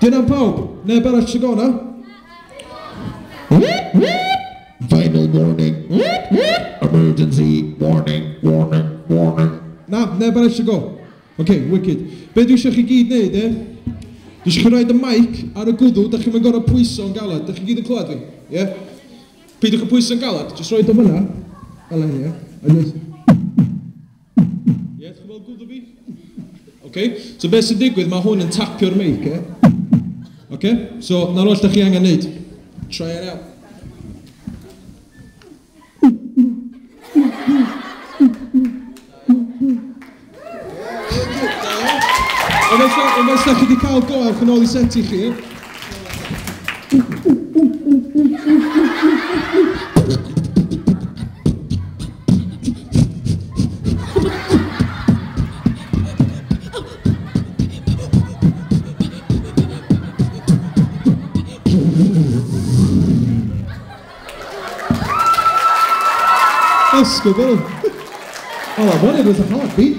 Dyna'n pawb, neb arall sy'n gona? Final warning. Emergency warning, warning, warning. Na, neb arall sy'n go. OK, wicked. Be dwi eisiau chi gyd wneud, Dwi eisiau chi roed y mic ar y gwddw, da chi'n mynd gorau pwyso yn galad. Da chi gyd yn clywed fi? Ie? Peidiwch y pwyso yn galad, jyst roed o fyna. Fel hyn, ie? Ie, chi'n gweld gwddw fi? OK, so beth sy'n digwydd, mae hwn yn tapio'r mic, OK? So, na'r oll da chi angen wneud. Try it out. Unless da chi wedi cael go ar yn ôl I seti chi, Ysgol, well, that was a heartbeat.